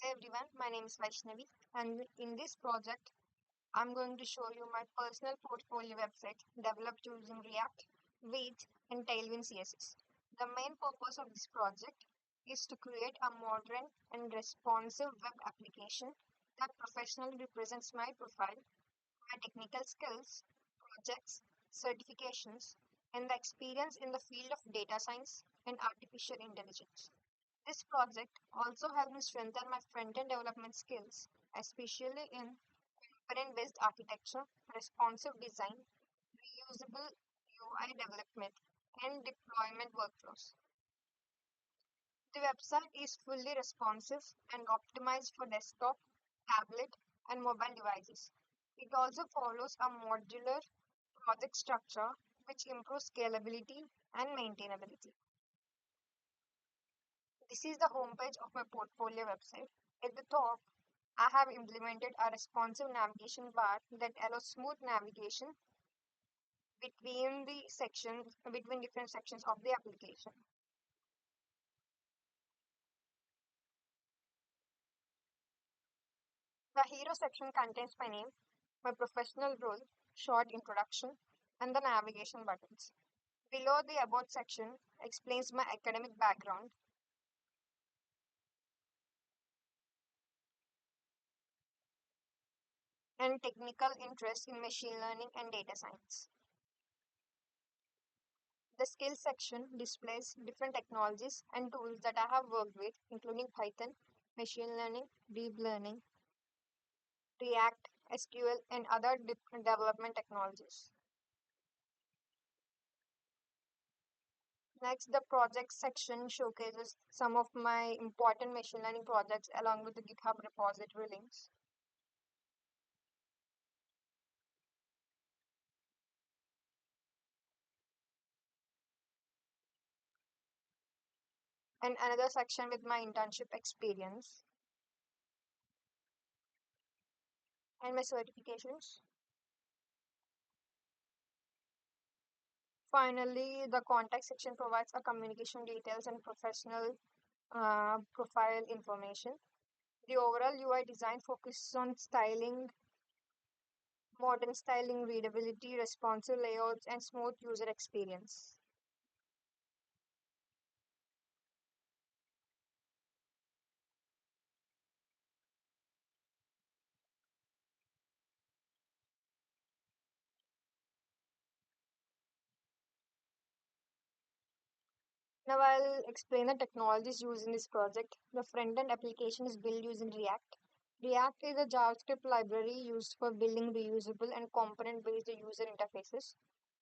Hey everyone, my name is Vaishnavi, and in this project, I'm going to show you my personal portfolio website developed using React, Vite, and Tailwind CSS. The main purpose of this project is to create a modern and responsive web application that professionally represents my profile, my technical skills, projects, certifications, and the experience in the field of data science and artificial intelligence. This project also helped me strengthen my front-end development skills, especially in component-based architecture, responsive design, reusable UI development, and deployment workflows. The website is fully responsive and optimized for desktop, tablet, and mobile devices. It also follows a modular project structure which improves scalability and maintainability. This is the homepage of my portfolio website. At the top, I have implemented a responsive navigation bar that allows smooth navigation between different sections of the application. The hero section contains my name, my professional role, short introduction, and the navigation buttons. Below the about section explains my academic background and technical interest in machine learning and data science. The skills section displays different technologies and tools that I have worked with, including Python, machine learning, deep learning, React, SQL, and other different development technologies. Next, the project section showcases some of my important machine learning projects along with the GitHub repository links. And another section with my internship experience and my certifications. Finally, the contact section provides a communication details and professional profile information. The overall UI design focuses on styling, modern styling, readability, responsive layouts, and smooth user experience. Now I'll explain the technologies used in this project. The front-end application is built using React. React is a JavaScript library used for building reusable and component-based user interfaces.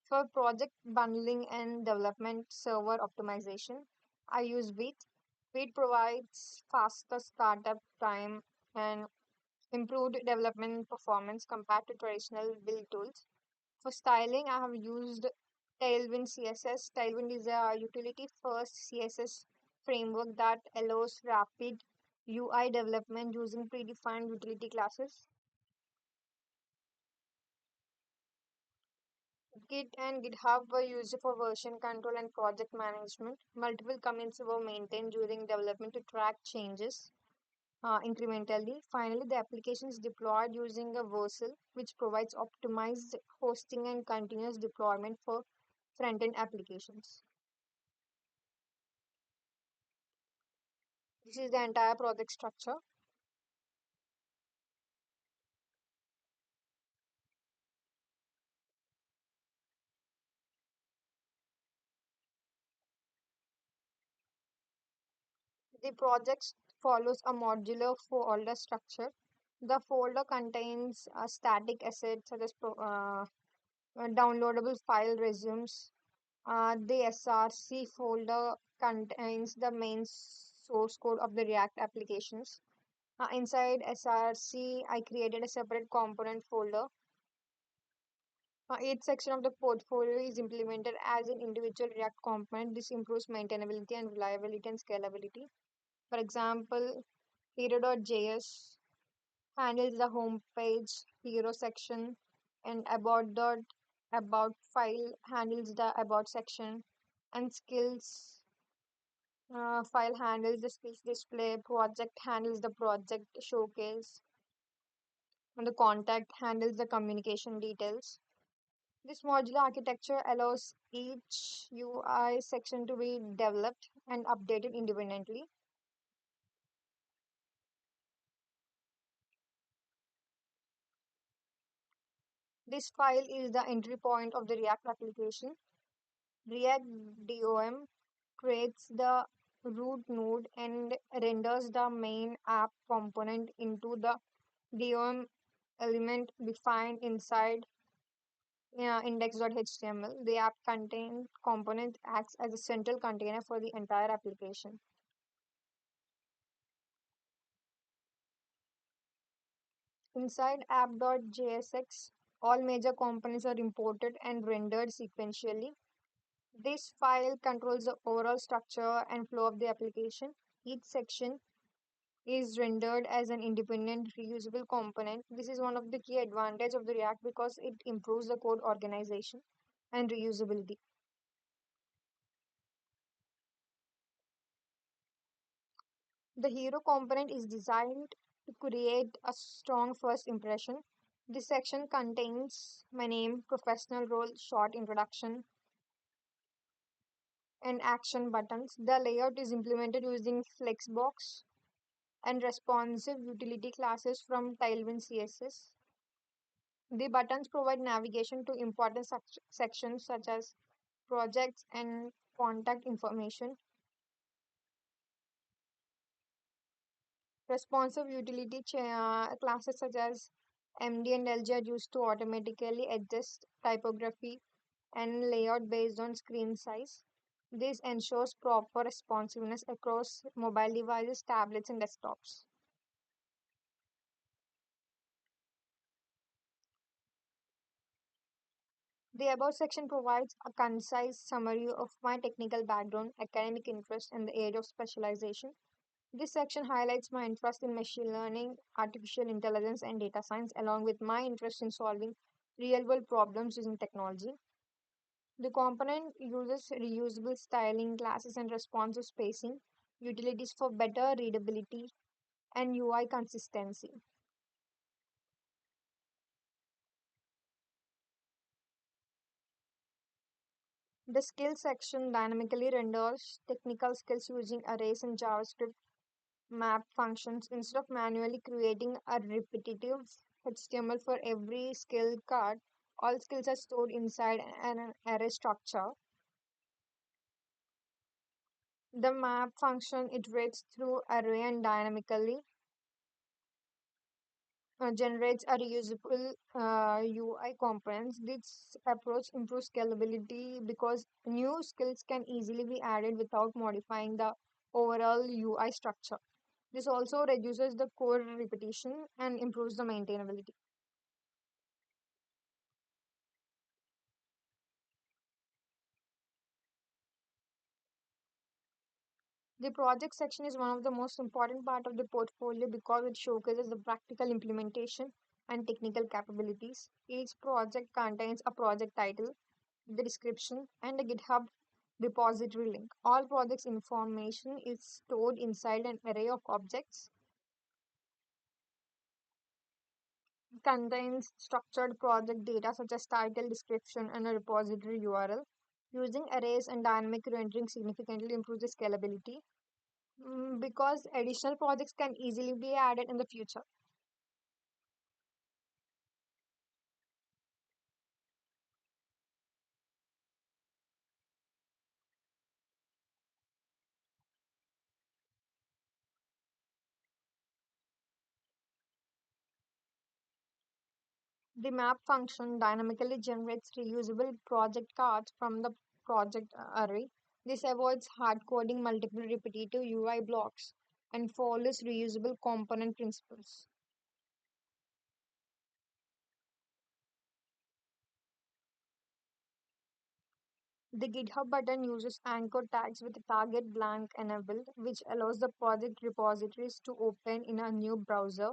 For project bundling and development server optimization, I use Vite. Vite provides faster startup time and improved development performance compared to traditional build tools. For styling, I have used Tailwind CSS. Tailwind is a utility first CSS framework that allows rapid UI development using predefined utility classes. Git and GitHub were used for version control and project management. Multiple commits were maintained during development to track changes incrementally. Finally, the application is deployed using a Vercel, which provides optimized hosting and continuous deployment for front-end applications. This is the entire project structure. The project follows a modular folder structure. The folder contains static assets such as downloadable file resumes. The SRC folder contains the main source code of the React applications. Inside SRC, I created a separate component folder. Each section of the portfolio is implemented as an individual React component. This improves maintainability and reliability and scalability. For example, hero.js handles the home page, hero section, and about file handles the about section, and skills File handles the skills display, project handles the project showcase, and the contact handles the communication details. This modular architecture allows each UI section to be developed and updated independently. This file is the entry point of the React application. React DOM creates the root node and renders the main app component into the DOM element defined inside index.html. The app content component acts as a central container for the entire application. Inside app.jsx, all major components are imported and rendered sequentially. This file controls the overall structure and flow of the application. Each section is rendered as an independent reusable component. This is one of the key advantages of the React because it improves the code organization and reusability. The hero component is designed to create a strong first impression. This section contains my name, professional role, short introduction, and action buttons. The layout is implemented using Flexbox and responsive utility classes from Tailwind CSS. The buttons provide navigation to important sections such as projects and contact information. Responsive utility classes such as MD and LG are used to automatically adjust typography and layout based on screen size. This ensures proper responsiveness across mobile devices, tablets, and desktops. The above section provides a concise summary of my technical background, academic interest, and the area of specialization. This section highlights my interest in machine learning, artificial intelligence, and data science, along with my interest in solving real world problems using technology. The component uses reusable styling, classes, and responsive spacing utilities for better readability and UI consistency. The skills section dynamically renders technical skills using arrays and JavaScript map functions instead of manually creating a repetitive HTML for every skill card. All skills are stored inside an array structure. The map function iterates through array and dynamically generates a reusable UI components. This approach improves scalability because new skills can easily be added without modifying the overall UI structure. This also reduces the code repetition and improves the maintainability. The project section is one of the most important part of the portfolio because it showcases the practical implementation and technical capabilities. Each project contains a project title, the description, and a GitHub repository link. All projects information is stored inside an array of objects, contains structured project data such as title, description, and a repository URL. Using arrays and dynamic rendering significantly improves the scalability because additional projects can easily be added in the future. The map function dynamically generates reusable project cards from the project array. This avoids hard coding multiple repetitive UI blocks and follows reusable component principles. The GitHub button uses anchor tags with a target blank enabled, which allows the project repositories to open in a new browser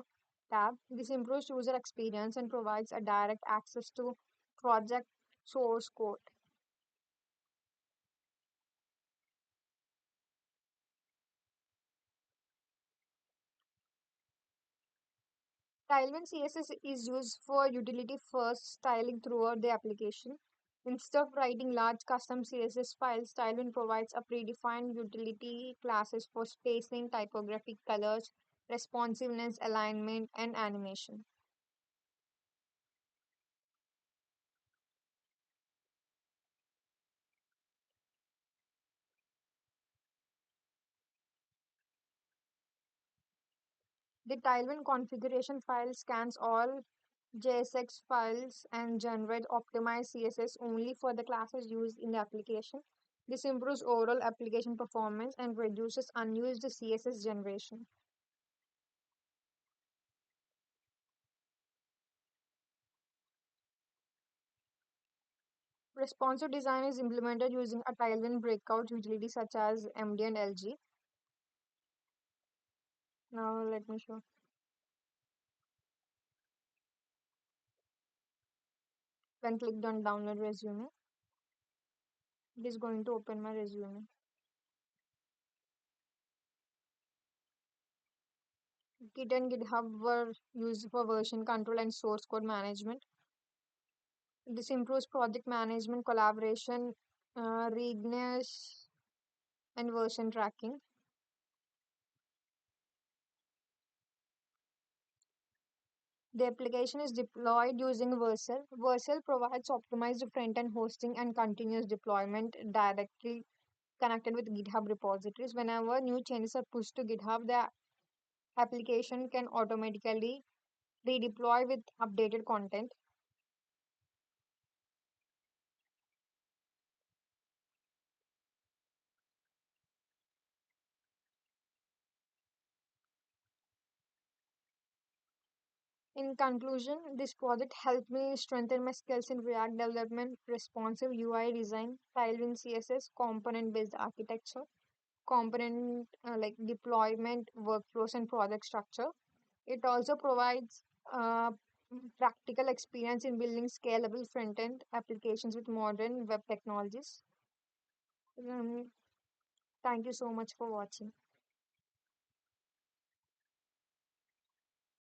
tab. This improves user experience and provides a direct access to project source code. Tailwind CSS is used for utility first styling throughout the application. Instead of writing large custom CSS files, Tailwind provides a predefined utility classes for spacing, typographic colors, responsiveness, alignment, and animation. The Tailwind configuration file scans all JSX files and generate optimized CSS only for the classes used in the application. This improves overall application performance and reduces unused CSS generation. Responsive design is implemented using a Tailwind breakout utility such as MD and LG. Now let me show. When clicked on download resume, it is going to open my resume. Git and GitHub were used for version control and source code management. This improves project management, collaboration, readiness, and version tracking. The application is deployed using Vercel. Vercel provides optimized front-end hosting and continuous deployment directly connected with GitHub repositories. Whenever new changes are pushed to GitHub, the application can automatically redeploy with updated content. In conclusion, this project helped me strengthen my skills in React development, responsive UI design, Tailwind CSS, component-based architecture, component deployment, workflows, and project structure. It also provides practical experience in building scalable front-end applications with modern web technologies. Um, Thank you so much for watching.